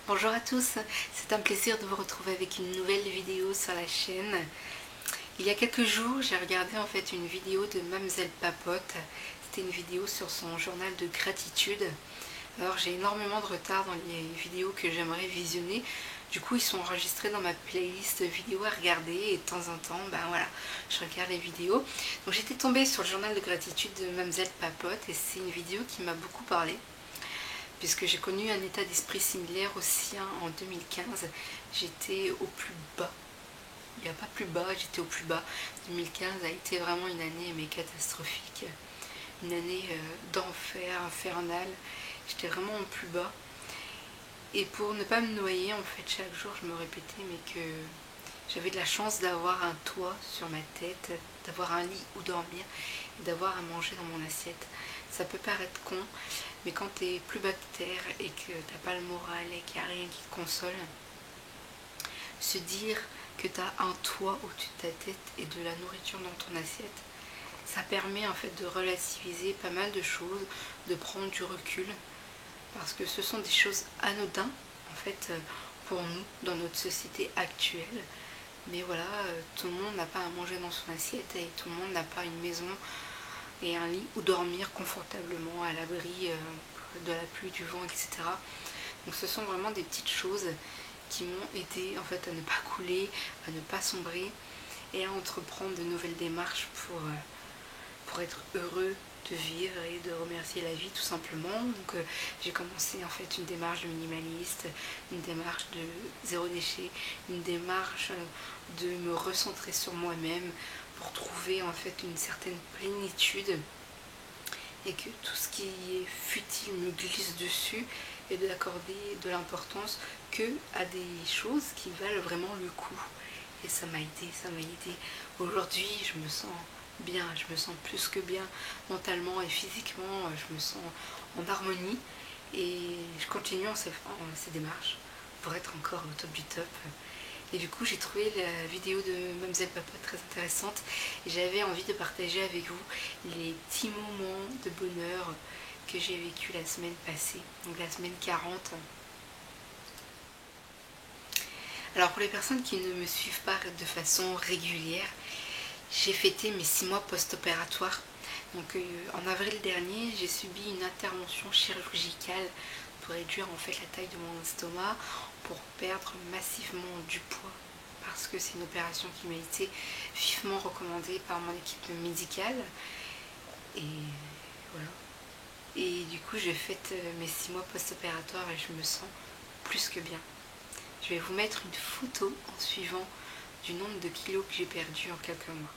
Bonjour à tous, c'est un plaisir de vous retrouver avec une nouvelle vidéo sur la chaîne. Il y a quelques jours, j'ai regardé en fait une vidéo de Mademoiselle Papote. C'était une vidéo sur son journal de gratitude. Alors j'ai énormément de retard dans les vidéos que j'aimerais visionner. Du coup, ils sont enregistrés dans ma playlist vidéo à regarder et de temps en temps, ben voilà, je regarde les vidéos. Donc j'étais tombée sur le journal de gratitude de Mademoiselle Papote et c'est une vidéo qui m'a beaucoup parlé, puisque j'ai connu un état d'esprit similaire au sien en 2015. J'étais au plus bas. Il n'y a pas plus bas, j'étais au plus bas. 2015 a été vraiment une année mais catastrophique. Une année d'enfer, infernale. J'étais vraiment au plus bas. Et pour ne pas me noyer, en fait, chaque jour, je me répétais mais que j'avais de la chance d'avoir un toit sur ma tête, d'avoir un lit où dormir, et d'avoir à manger dans mon assiette. Ça peut paraître con, mais quand t'es plus bas que terre et que t'as pas le moral et qu'il n'y a rien qui te console, se dire que t'as un toit au-dessus de ta tête et de la nourriture dans ton assiette, ça permet en fait de relativiser pas mal de choses, de prendre du recul, parce que ce sont des choses anodines en fait pour nous dans notre société actuelle. Mais voilà, tout le monde n'a pas à manger dans son assiette et tout le monde n'a pas une maison et un lit où dormir confortablement à l'abri de la pluie, du vent, etc. Donc ce sont vraiment des petites choses qui m'ont aidé en fait à ne pas couler, à ne pas sombrer et à entreprendre de nouvelles démarches pour être heureux de vivre et de remercier la vie tout simplement. Donc j'ai commencé en fait une démarche de minimaliste, une démarche de zéro déchet, une démarche de me recentrer sur moi-même pour trouver en fait une certaine plénitude et que tout ce qui est futile me glisse dessus et de l'accorder de l'importance que à des choses qui valent vraiment le coup. Et ça m'a aidé, ça m'a aidé. Aujourd'hui, je me sens bien, je me sens plus que bien mentalement et physiquement, je me sens en harmonie et je continue en ces démarches pour être encore au top du top. Et du coup, j'ai trouvé la vidéo de Mademoiselle Papote très intéressante et j'avais envie de partager avec vous les petits moments de bonheur que j'ai vécu la semaine passée, donc la semaine 40. Alors pour les personnes qui ne me suivent pas de façon régulière, j'ai fêté mes 6 mois post-opératoires. Donc en avril dernier, j'ai subi une intervention chirurgicale pour réduire en fait la taille de mon estomac, pour perdre massivement du poids, parce que c'est une opération qui m'a été vivement recommandée par mon équipe médicale. Et voilà. Et du coup, je fête mes 6 mois post-opératoires et je me sens plus que bien. Je vais vous mettre une photo en suivant du nombre de kilos que j'ai perdu en quelques mois.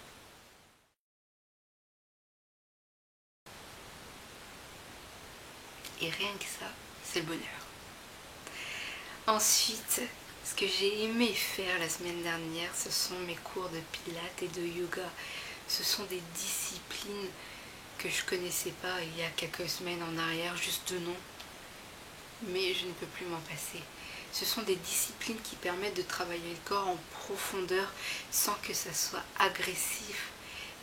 Et rien que ça, c'est le bonheur. Ensuite, ce que j'ai aimé faire la semaine dernière, ce sont mes cours de pilates et de yoga. Ce sont des disciplines que je connaissais pas il y a quelques semaines en arrière, juste de nom. Mais je ne peux plus m'en passer. Ce sont des disciplines qui permettent de travailler le corps en profondeur sans que ça soit agressif.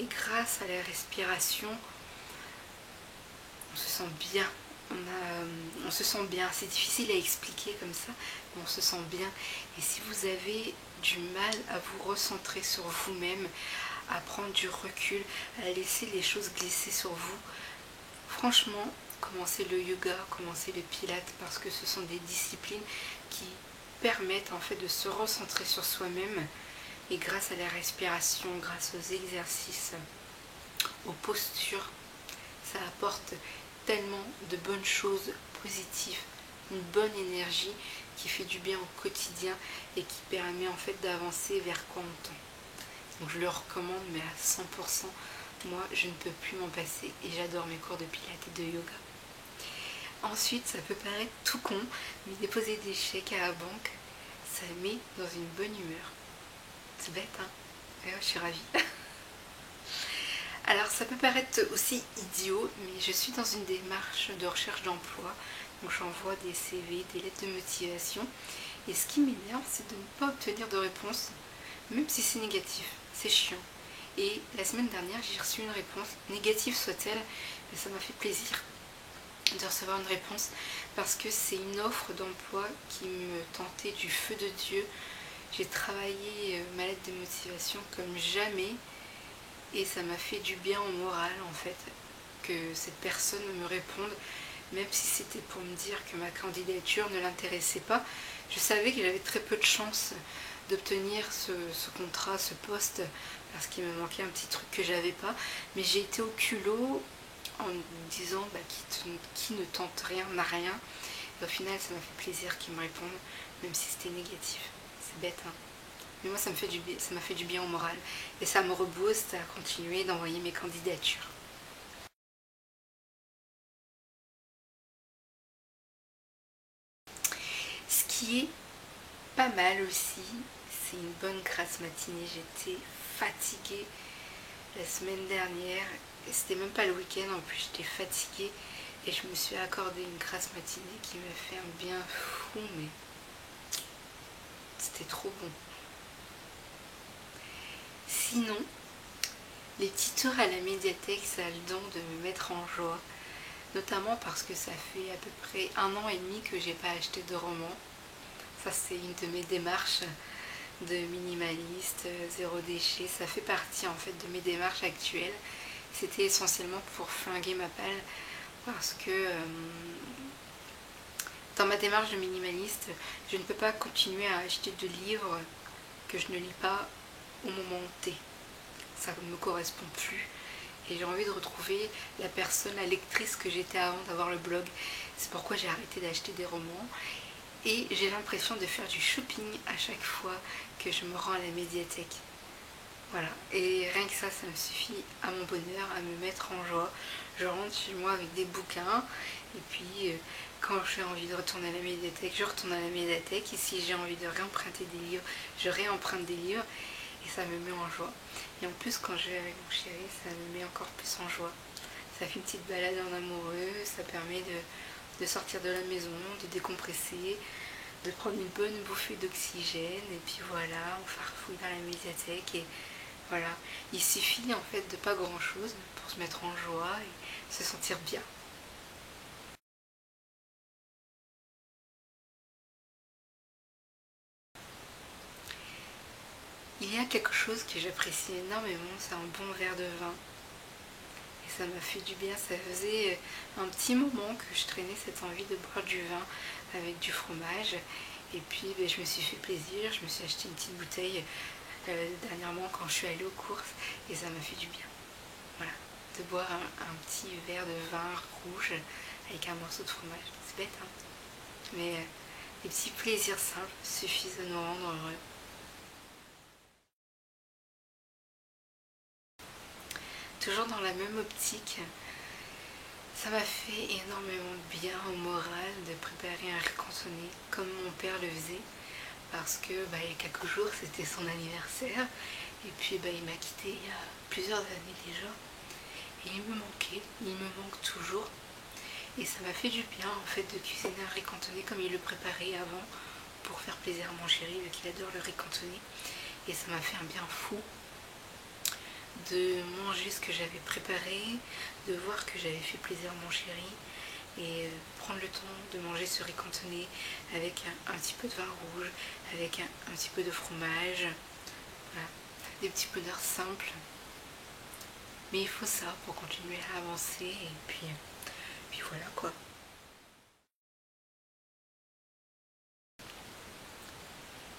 Et grâce à la respiration, on se sent bien. On se sent bien. C'est difficile à expliquer comme ça, mais on se sent bien. Et si vous avez du mal à vous recentrer sur vous-même, à prendre du recul, à laisser les choses glisser sur vous, franchement, commencez le yoga, commencez le pilates, parce que ce sont des disciplines qui permettent en fait de se recentrer sur soi-même. Et grâce à la respiration, grâce aux exercices, aux postures, ça apporte tellement de bonnes choses positives, une bonne énergie qui fait du bien au quotidien et qui permet en fait d'avancer vers quoi on tend. Donc je le recommande, mais à 100%. Moi, je ne peux plus m'en passer et j'adore mes cours de pilates et de yoga. Ensuite, ça peut paraître tout con, mais déposer des chèques à la banque, ça met dans une bonne humeur. C'est bête, hein? Ouais, je suis ravie. Alors ça peut paraître aussi idiot, mais je suis dans une démarche de recherche d'emploi. Donc j'envoie des CV, des lettres de motivation. Et ce qui m'énerve, c'est de ne pas obtenir de réponse, même si c'est négatif. C'est chiant. Et la semaine dernière, j'ai reçu une réponse, négative soit-elle, mais ça m'a fait plaisir. viens de recevoir une réponse parce que c'est une offre d'emploi qui me tentait du feu de Dieu. J'ai travaillé ma lettre de motivation comme jamais et ça m'a fait du bien au moral en fait que cette personne me réponde, même si c'était pour me dire que ma candidature ne l'intéressait pas. Je savais que j'avais très peu de chance d'obtenir ce contrat, ce poste, parce qu'il me manquait un petit truc que j'avais pas, mais j'ai été au culot en me disant qui ne tente rien n'a rien. Et au final ça m'a fait plaisir qu'ils me répondent, même si c'était négatif. C'est bête hein, mais moi ça m'a fait du bien au moral et ça me rebooste à continuer d'envoyer mes candidatures. Ce qui est pas mal aussi, c'est une bonne grasse matinée. J'étais fatiguée la semaine dernière, et c'était même pas le week-end, en plus j'étais fatiguée et je me suis accordé une grasse matinée qui me fait un bien fou, mais c'était trop bon. Sinon, les petits tours à la médiathèque, ça a le don de me mettre en joie, notamment parce que ça fait à peu près 1 an et demi que j'ai pas acheté de roman. Ça c'est une de mes démarches de minimaliste, zéro déchet, ça fait partie en fait de mes démarches actuelles. C'était essentiellement pour flinguer ma palle parce que dans ma démarche de minimaliste, je ne peux pas continuer à acheter de livres que je ne lis pas au moment T. Ça ne me correspond plus et j'ai envie de retrouver la personne, la lectrice que j'étais avant d'avoir le blog. C'est pourquoi j'ai arrêté d'acheter des romans et j'ai l'impression de faire du shopping à chaque fois que je me rends à la médiathèque. Voilà, et rien que ça me suffit à mon bonheur, à me mettre en joie. Je rentre chez moi avec des bouquins et puis quand j'ai envie de retourner à la médiathèque, je retourne à la médiathèque et si j'ai envie de réemprunter des livres, je réemprunte des livres et ça me met en joie. Et en plus quand je vais avec mon chéri, ça me met encore plus en joie. Ça fait une petite balade en amoureux, ça permet de sortir de la maison, de décompresser, de prendre une bonne bouffée d'oxygène et puis voilà, on farfouille dans la médiathèque et voilà, il suffit en fait de pas grand chose pour se mettre en joie et se sentir bien. Il y a quelque chose que j'apprécie énormément, c'est un bon verre de vin. Et ça m'a fait du bien, ça faisait un petit moment que je traînais cette envie de boire du vin avec du fromage. Et puis je me suis fait plaisir, je me suis acheté une petite bouteille dernièrement quand je suis allée aux courses et ça m'a fait du bien. Voilà, de boire un petit verre de vin rouge avec un morceau de fromage. C'est bête hein, mais les petits plaisirs simples suffisent à nous rendre heureux. Toujours dans la même optique, ça m'a fait énormément de bien au moral de préparer un riz cantonné comme mon père le faisait parce que il y a quelques jours c'était son anniversaire et puis il m'a quitté il y a plusieurs années déjà et il me manquait, il me manque toujours et ça m'a fait du bien en fait de cuisiner un riz cantonné comme il le préparait avant pour faire plaisir à mon chéri vu qu'il adore le riz cantonné et ça m'a fait un bien fou de manger ce que j'avais préparé, de voir que j'avais fait plaisir à mon chéri et prendre le temps de manger ce riz cantonné avec un petit peu de vin rouge, avec un petit peu de fromage, voilà. Des petits bonheurs simples. Mais il faut ça pour continuer à avancer et puis voilà quoi.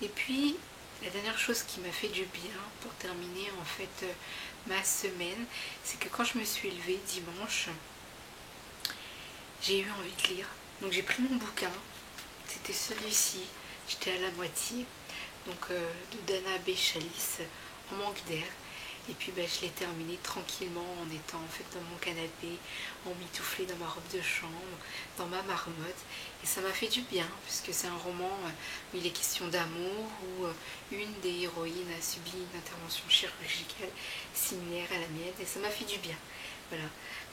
Et puis la dernière chose qui m'a fait du bien pour terminer en fait ma semaine, c'est que quand je me suis levée dimanche, j'ai eu envie de lire. Donc j'ai pris mon bouquin, c'était celui-ci, j'étais à la moitié, donc de Dana B. Chalice, En manque d'air. Et puis je l'ai terminé tranquillement en étant en fait dans mon canapé, emmitouflée dans ma robe de chambre, dans ma marmotte. Et ça m'a fait du bien, puisque c'est un roman où il est question d'amour, où une des héroïnes a subi une intervention chirurgicale similaire à la mienne, et ça m'a fait du bien. Voilà.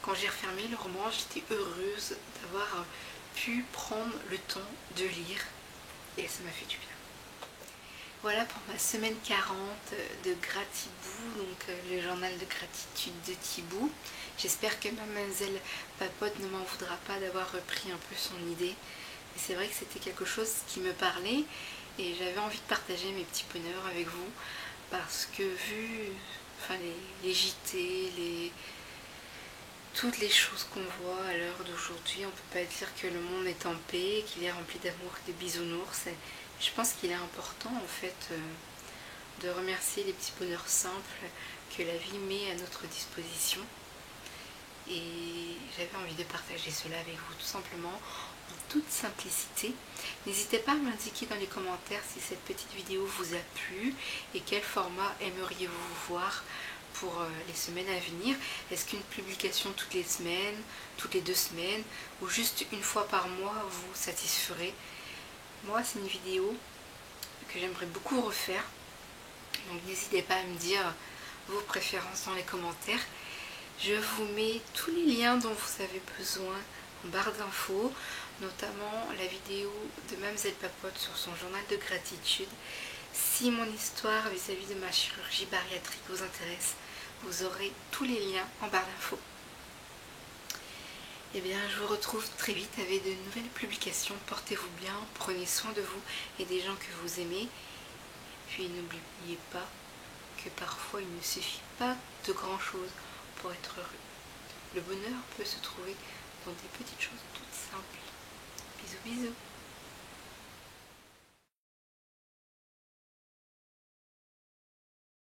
Quand j'ai refermé le roman, j'étais heureuse d'avoir pu prendre le temps de lire, et ça m'a fait du bien. Voilà pour ma semaine 40 de Gratibou, donc le journal de gratitude de Thibou. J'espère que mademoiselle Papote ne m'en voudra pas d'avoir repris un peu son idée. Mais c'est vrai que c'était quelque chose qui me parlait et j'avais envie de partager mes petits bonheurs avec vous parce que vu les JT, toutes les choses qu'on voit à l'heure d'aujourd'hui, on ne peut pas dire que le monde est en paix, qu'il est rempli d'amour et de bisounours. Et je pense qu'il est important en fait de remercier les petits bonheurs simples que la vie met à notre disposition. Et j'avais envie de partager cela avec vous tout simplement en toute simplicité. N'hésitez pas à m'indiquer dans les commentaires si cette petite vidéo vous a plu et quel format aimeriez-vous voir pour les semaines à venir. Est-ce qu'une publication toutes les semaines, toutes les 2 semaines ou juste une fois par mois vous satisferait? Moi, c'est une vidéo que j'aimerais beaucoup refaire. Donc n'hésitez pas à me dire vos préférences dans les commentaires. Je vous mets tous les liens dont vous avez besoin en barre d'infos, notamment la vidéo de mademoiselle Papote sur son journal de gratitude. Si mon histoire vis-à-vis de ma chirurgie bariatrique vous intéresse, vous aurez tous les liens en barre d'infos. Et bien, je vous retrouve très vite avec de nouvelles publications. Portez-vous bien, prenez soin de vous et des gens que vous aimez. Puis n'oubliez pas que parfois il ne suffit pas de grand chose pour être heureux. Le bonheur peut se trouver dans des petites choses toutes simples. Bisous bisous.